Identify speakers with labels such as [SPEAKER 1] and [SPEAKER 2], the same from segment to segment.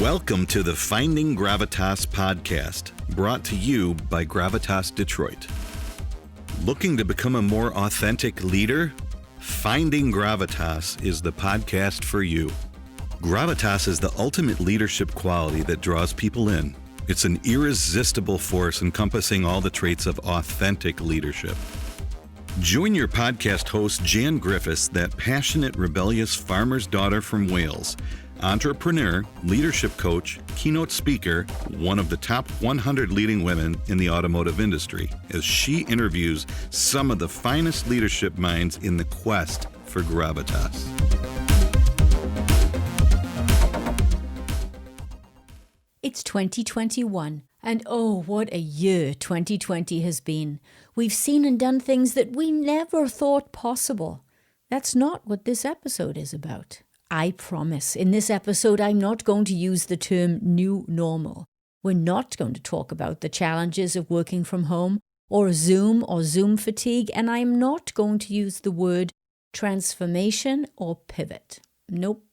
[SPEAKER 1] Welcome to the Finding Gravitas podcast, brought to you by Gravitas Detroit. Looking to become a more authentic leader? Finding Gravitas is the podcast for you. Gravitas is the ultimate leadership quality that draws people in. It's an irresistible force encompassing all the traits of authentic leadership. Join your podcast host, Jan Griffiths, that passionate, rebellious farmer's daughter from Wales, entrepreneur, leadership coach, keynote speaker, one of the top 100 leading women in the automotive industry, as she interviews some of the finest leadership minds in the quest for gravitas.
[SPEAKER 2] It's 2021, and oh, what a year 2020 has been. We've seen and done things that we never thought possible. That's not what this episode is about. I promise, in this episode, I'm not going to use the term new normal. We're not going to talk about the challenges of working from home or Zoom fatigue, and I'm not going to use the word transformation or pivot. Nope.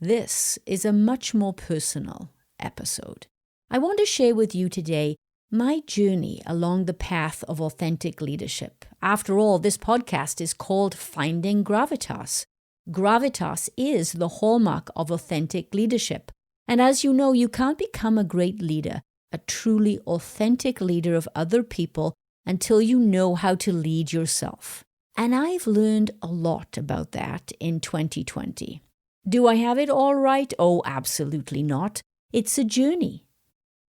[SPEAKER 2] This is a much more personal episode. I want to share with you today my journey along the path of authentic leadership. After all, this podcast is called Finding Gravitas. Gravitas is the hallmark of authentic leadership. And as you know, you can't become a great leader, a truly authentic leader of other people, until you know how to lead yourself. And I've learned a lot about that in 2020. Do I have it all right? Oh, absolutely not. It's a journey.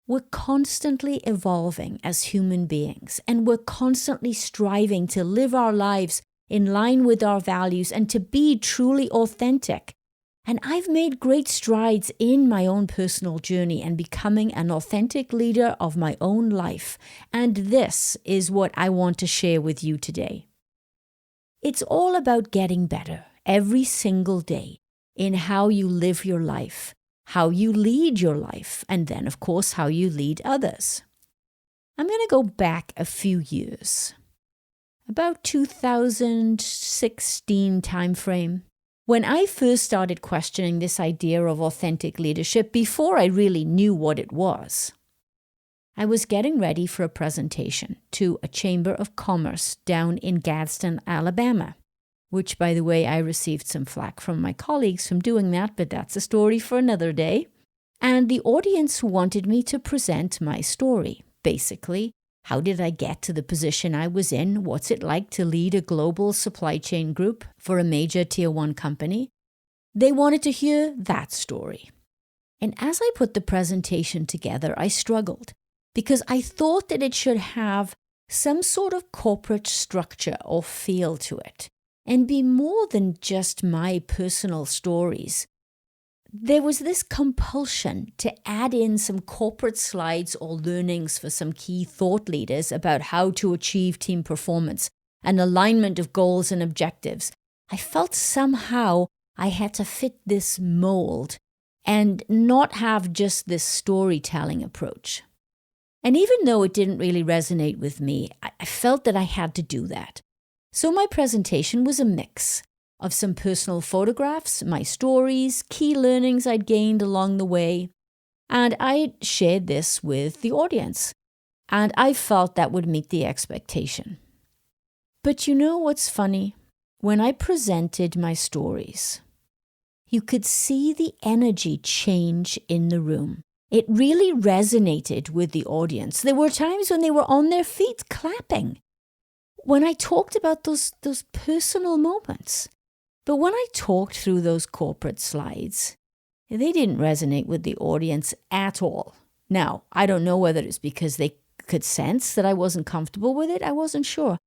[SPEAKER 2] We're constantly evolving as human beings, and we're constantly striving to live our lives in line with our values and to be truly authentic. And I've made great strides in my own personal journey and becoming an authentic leader of my own life. And this is what I want to share with you today. It's all about getting better every single day in how you live your life, how you lead your life, and then, of course, how you lead others. I'm going to go back a few years. About 2016 timeframe, when I first started questioning this idea of authentic leadership before I really knew what it was. I was getting ready for a presentation to a Chamber of Commerce down in Gadsden, Alabama, which, by the way, I received some flack from my colleagues from doing that, but that's a story for another day. And the audience wanted me to present my story, basically. How did I get to the position I was in? What's it like to lead a global supply chain group for a major tier 1 company? They wanted to hear that story. And as I put the presentation together, I struggled because I thought that it should have some sort of corporate structure or feel to it and be more than just my personal stories. There was this compulsion to add in some corporate slides or learnings for some key thought leaders about how to achieve team performance and alignment of goals and objectives. I felt somehow I had to fit this mold and not have just this storytelling approach. And even though it didn't really resonate with me, I felt that I had to do that. So my presentation was a mix of some personal photographs, my stories, key learnings I'd gained along the way, and I shared this with the audience, and I felt that would meet the expectation. But you know what's funny? When I presented my stories, you could see the energy change in the room. It really resonated with the audience. There were times when they were on their feet clapping when I talked about those personal moments. But when I talked through those corporate slides, they didn't resonate with the audience at all. Now, I don't know whether it's because they could sense that I wasn't comfortable with it. I wasn't sure.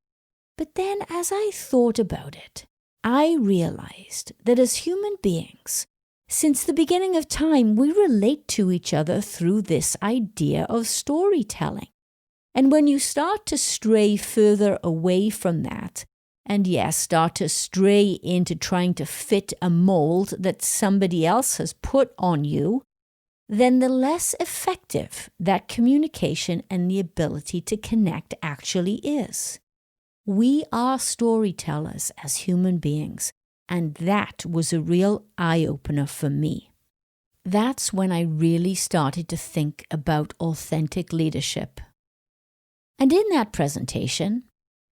[SPEAKER 2] But then as I thought about it, I realized that as human beings, since the beginning of time, we relate to each other through this idea of storytelling. And when you start to stray further away from that, and yes, start to stray into trying to fit a mold that somebody else has put on you, then the less effective that communication and the ability to connect actually is. We are storytellers as human beings, and that was a real eye-opener for me. that's when I really started to think about authentic leadership. And in that presentation,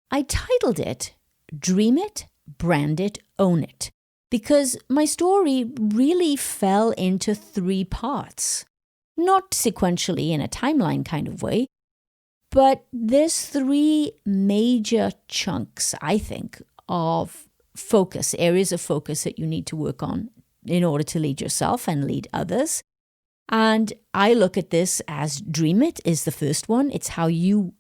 [SPEAKER 2] I titled it, Dream It, Brand It, Own It, because my story really fell into 3 parts. Not sequentially in a timeline kind of way, but there's 3 major chunks, I think, of focus, areas of focus that you need to work on in order to lead yourself and lead others. And I look at this as Dream It is the first one. It's how you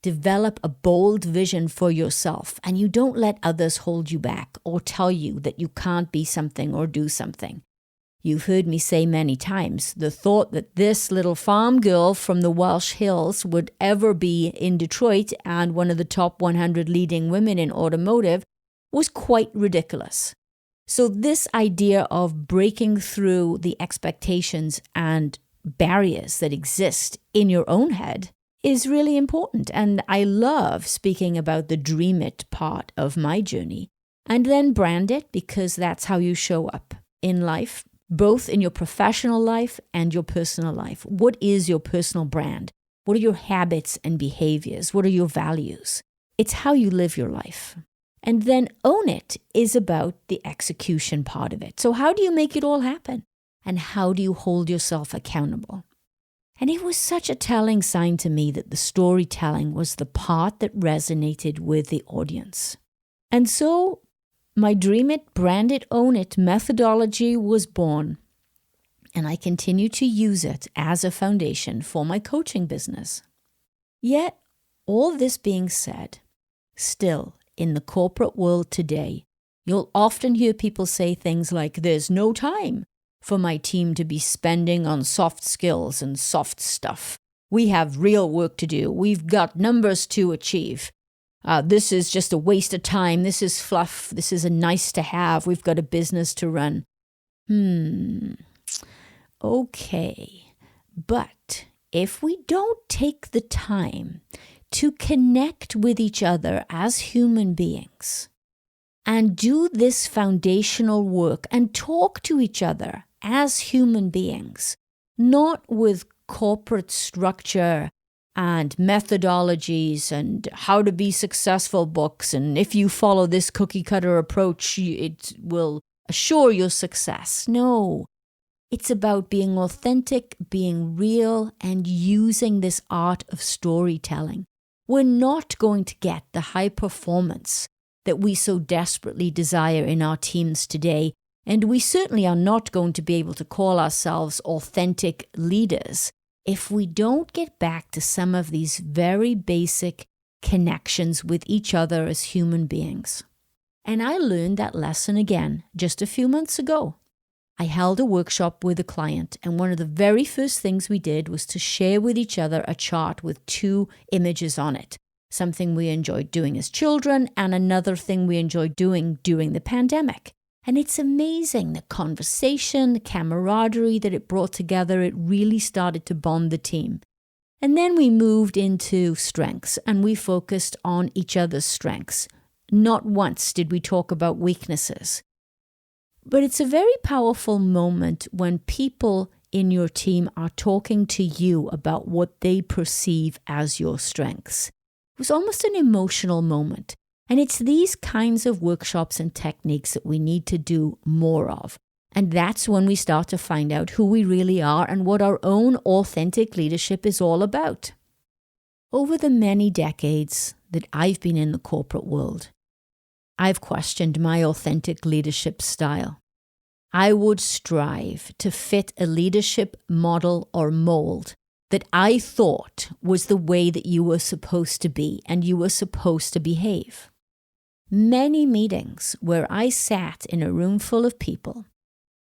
[SPEAKER 2] develop a bold vision for yourself, and you don't let others hold you back or tell you that you can't be something or do something. You've heard me say many times, the thought that this little farm girl from the Welsh Hills would ever be in Detroit and one of the top 100 leading women in automotive was quite ridiculous. So this idea of breaking through the expectations and barriers that exist in your own head is really important. And I love speaking about the dream it part of my journey. And then brand it, because that's how you show up in life, both in your professional life and your personal life. What is your personal brand? What are your habits and behaviors? What are your values? It's how you live your life. And then own it is about the execution part of it. So how do you make it all happen? And how do you hold yourself accountable? And it was such a telling sign to me that the storytelling was the part that resonated with the audience. And so my Dream It, Brand It, Own It methodology was born. And I continue to use it as a foundation for my coaching business. Yet, all this being said, still, in the corporate world today, you'll often hear people say things like, there's no time for my team to be spending on soft skills and soft stuff. We have real work to do. We've got numbers to achieve. This is just a waste of time. This is fluff. This is a nice to have. We've got a business to run. Okay. But if we don't take the time to connect with each other as human beings and do this foundational work and talk to each other as human beings, not with corporate structure and methodologies and how to be successful books, and if you follow this cookie cutter approach, it will assure your success. No, it's about being authentic, being real, and using this art of storytelling. We're not going to get the high performance that we so desperately desire in our teams today, and we certainly are not going to be able to call ourselves authentic leaders if we don't get back to some of these very basic connections with each other as human beings. And I learned that lesson again just a few months ago. I held a workshop with a client, and one of the very first things we did was to share with each other a chart with 2 images on it, something we enjoyed doing as children and another thing we enjoyed doing during the pandemic. And it's amazing, the conversation, the camaraderie that it brought together. It really started to bond the team. And then we moved into strengths, and we focused on each other's strengths. Not once did we talk about weaknesses. But it's a very powerful moment when people in your team are talking to you about what they perceive as your strengths. It was almost an emotional moment. And it's these kinds of workshops and techniques that we need to do more of. And that's when we start to find out who we really are and what our own authentic leadership is all about. Over the many decades that I've been in the corporate world, I've questioned my authentic leadership style. I would strive to fit a leadership model or mold that I thought was the way that you were supposed to be and you were supposed to behave. Many meetings where I sat in a room full of people,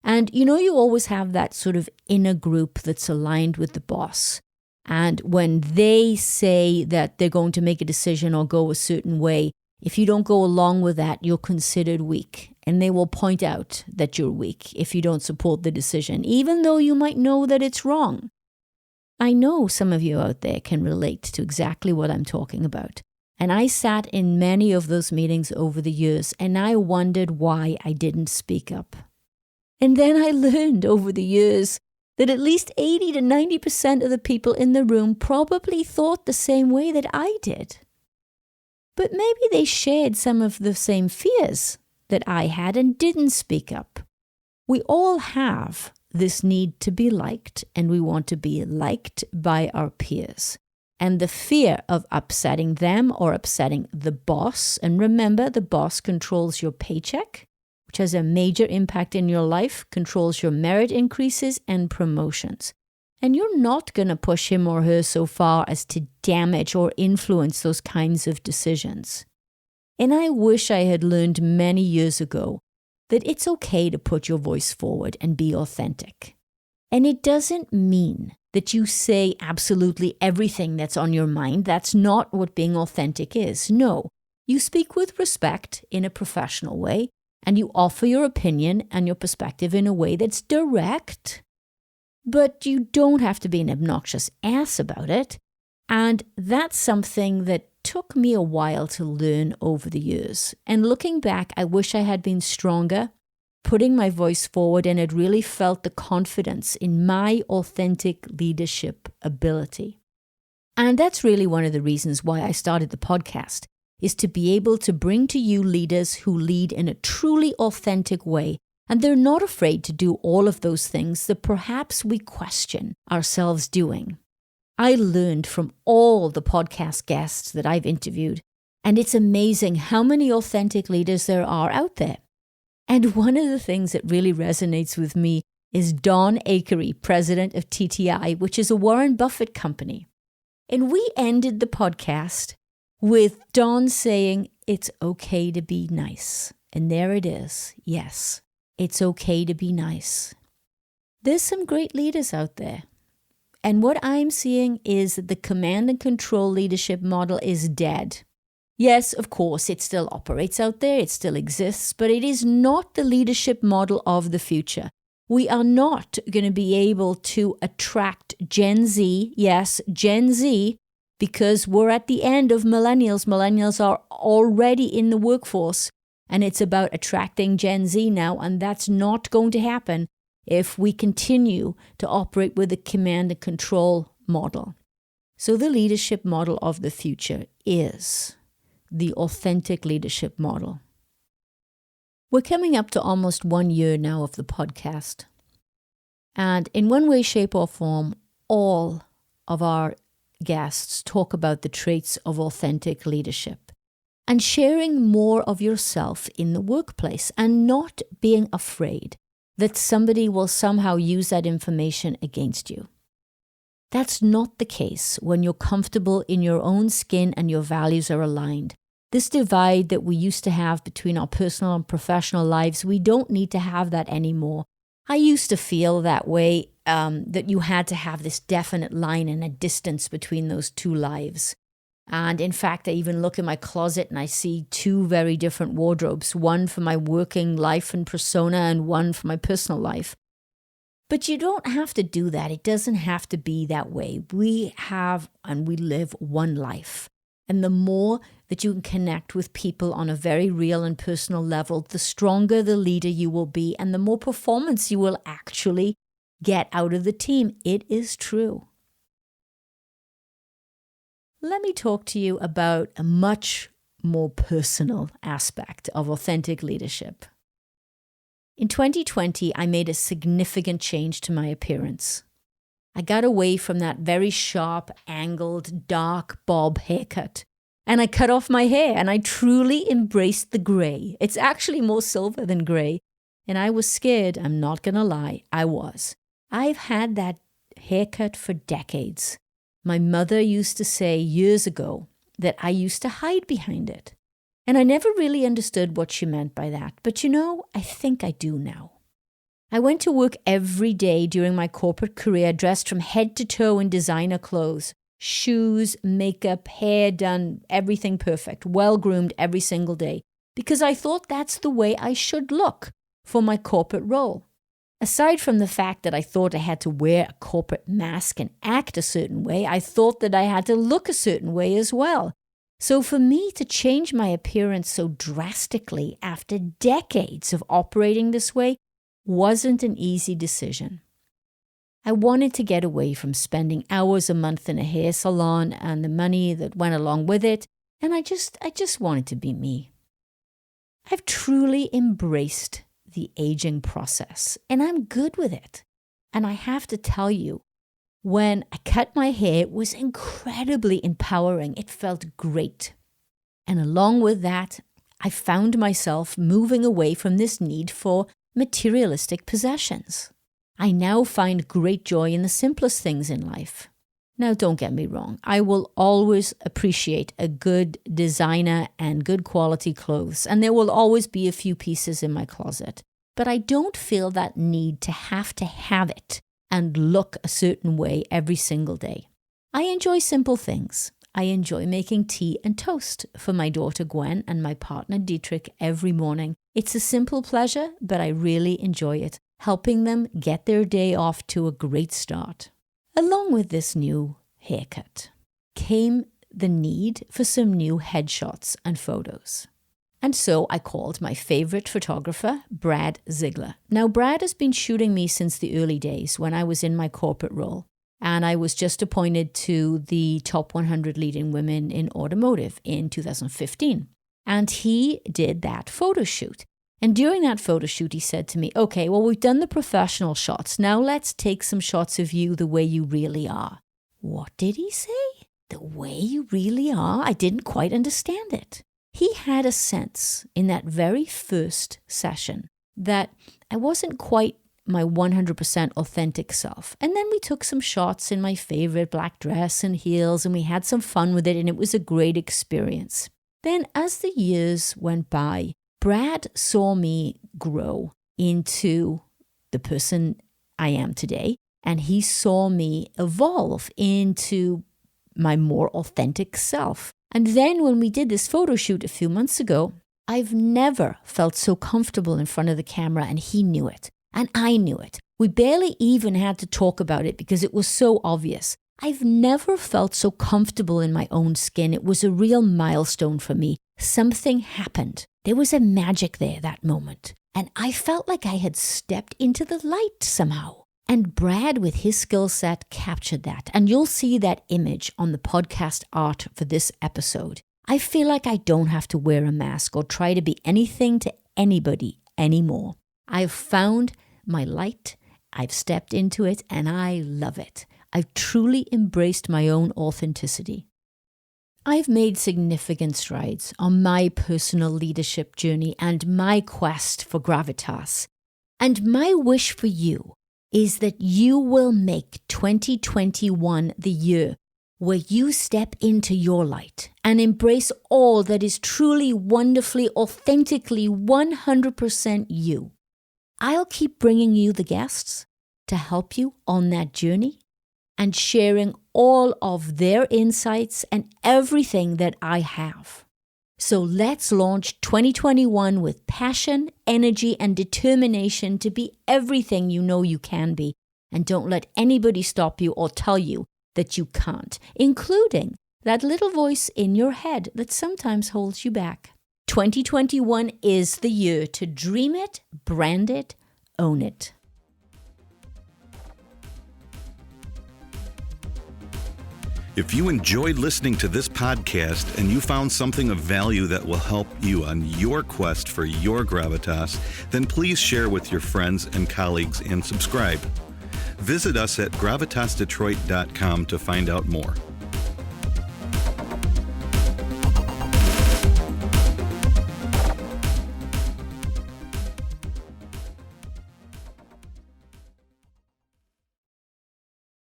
[SPEAKER 2] and you always have that sort of inner group that's aligned with the boss. And when they say that they're going to make a decision or go a certain way, if you don't go along with that, you're considered weak. And they will point out that you're weak if you don't support the decision, even though you might know that it's wrong. I know some of you out there can relate to exactly what I'm talking about. And I sat in many of those meetings over the years, and I wondered why I didn't speak up. And then I learned over the years that at least 80 to 90% of the people in the room probably thought the same way that I did. But maybe they shared some of the same fears that I had and didn't speak up. We all have this need to be liked, and we want to be liked by our peers. And the fear of upsetting them or upsetting the boss, and remember, the boss controls your paycheck, which has a major impact in your life, controls your merit increases and promotions. And you're not going to push him or her so far as to damage or influence those kinds of decisions. And I wish I had learned many years ago that it's okay to put your voice forward and be authentic. And it doesn't mean that you say absolutely everything that's on your mind. That's not what being authentic is. No, you speak with respect in a professional way, and you offer your opinion and your perspective in a way that's direct. But you don't have to be an obnoxious ass about it. And that's something that took me a while to learn over the years. And looking back, I wish I had been stronger, putting my voice forward, and had really felt the confidence in my authentic leadership ability. And that's really one of the reasons why I started the podcast, is to be able to bring to you leaders who lead in a truly authentic way. And they're not afraid to do all of those things that perhaps we question ourselves doing. I learned from all the podcast guests that I've interviewed, and it's amazing how many authentic leaders there are out there. And one of the things that really resonates with me is Don Akery, president of TTI, which is a Warren Buffett company. And we ended the podcast with Don saying, "It's okay to be nice." And there it is. Yes, it's okay to be nice. There's some great leaders out there. And what I'm seeing is that the command and control leadership model is dead. Yes, of course, it still operates out there, it still exists, but it is not the leadership model of the future. We are not going to be able to attract Gen Z, yes, Gen Z, because we're at the end of millennials. Millennials are already in the workforce, and it's about attracting Gen Z now, and that's not going to happen if we continue to operate with a command and control model. So the leadership model of the future is the authentic leadership model. We're coming up to almost 1 year now of the podcast. And in one way, shape, or form, all of our guests talk about the traits of authentic leadership and sharing more of yourself in the workplace and not being afraid that somebody will somehow use that information against you. That's not the case when you're comfortable in your own skin and your values are aligned. This divide that we used to have between our personal and professional lives, we don't need to have that anymore. I used to feel that way, that you had to have this definite line and a distance between those two lives. And in fact, I even look in my closet and I see two very different wardrobes, one for my working life and persona and one for my personal life. But you don't have to do that. It doesn't have to be that way. We have and we live one life. And the more that you can connect with people on a very real and personal level, the stronger the leader you will be and the more performance you will actually get out of the team. It is true. Let me talk to you about a much more personal aspect of authentic leadership. In 2020, I made a significant change to my appearance. I got away from that very sharp, angled, dark bob haircut. And I cut off my hair and I truly embraced the gray. It's actually more silver than gray. And I was scared, I'm not going to lie, I was. I've had that haircut for decades. My mother used to say years ago that I used to hide behind it. And I never really understood what she meant by that. But I think I do now. I went to work every day during my corporate career dressed from head to toe in designer clothes. Shoes, makeup, hair done, everything perfect, well-groomed every single day. Because I thought that's the way I should look for my corporate role. Aside from the fact that I thought I had to wear a corporate mask and act a certain way, I thought that I had to look a certain way as well. So for me to change my appearance so drastically after decades of operating this way wasn't an easy decision. I wanted to get away from spending hours a month in a hair salon and the money that went along with it, and I just wanted to be me. I've truly embraced the aging process, and I'm good with it. And I have to tell you, when I cut my hair, it was incredibly empowering. It felt great. And along with that, I found myself moving away from this need for materialistic possessions. I now find great joy in the simplest things in life. Now, don't get me wrong. I will always appreciate a good designer and good quality clothes, and there will always be a few pieces in my closet. But I don't feel that need to have it and look a certain way every single day. I enjoy simple things. I enjoy making tea and toast for my daughter Gwen and my partner Dietrich every morning. It's a simple pleasure, but I really enjoy it, helping them get their day off to a great start. Along with this new haircut came the need for some new headshots and photos. And so I called my favorite photographer, Brad Ziegler. Now, Brad has been shooting me since the early days when I was in my corporate role. And I was just appointed to the top 100 leading women in automotive in 2015. And he did that photo shoot. And during that photo shoot, he said to me, okay, well, we've done the professional shots. Now let's take some shots of you the way you really are. What did he say? The way you really are? I didn't quite understand it. He had a sense in that very first session that I wasn't quite my 100% authentic self. And then we took some shots in my favorite black dress and heels, and we had some fun with it, and it was a great experience. Then as the years went by, Brad saw me grow into the person I am today, and he saw me evolve into my more authentic self. And then when we did this photo shoot a few months ago, I've never felt so comfortable in front of the camera, and he knew it, and I knew it. We barely even had to talk about it because it was so obvious. I've never felt so comfortable in my own skin. It was a real milestone for me. Something happened. There was a magic there that moment. And I felt like I had stepped into the light somehow. And Brad, with his skill set, captured that. And you'll see that image on the podcast art for this episode. I feel like I don't have to wear a mask or try to be anything to anybody anymore. I've found my light. I've stepped into it, and I love it. I've truly embraced my own authenticity. I've made significant strides on my personal leadership journey and my quest for gravitas. And my wish for you is that you will make 2021 the year where you step into your light and embrace all that is truly, wonderfully, authentically 100% you. I'll keep bringing you the guests to help you on that journey and sharing all of their insights and everything that I have. So let's launch 2021 with passion, energy, and determination to be everything you know you can be. And don't let anybody stop you or tell you that you can't, including that little voice in your head that sometimes holds you back. 2021 is the year to dream it, brand it, own it.
[SPEAKER 1] If you enjoyed listening to this podcast and you found something of value that will help you on your quest for your gravitas, then please share with your friends and colleagues and subscribe. Visit us at gravitasdetroit.com to find out more.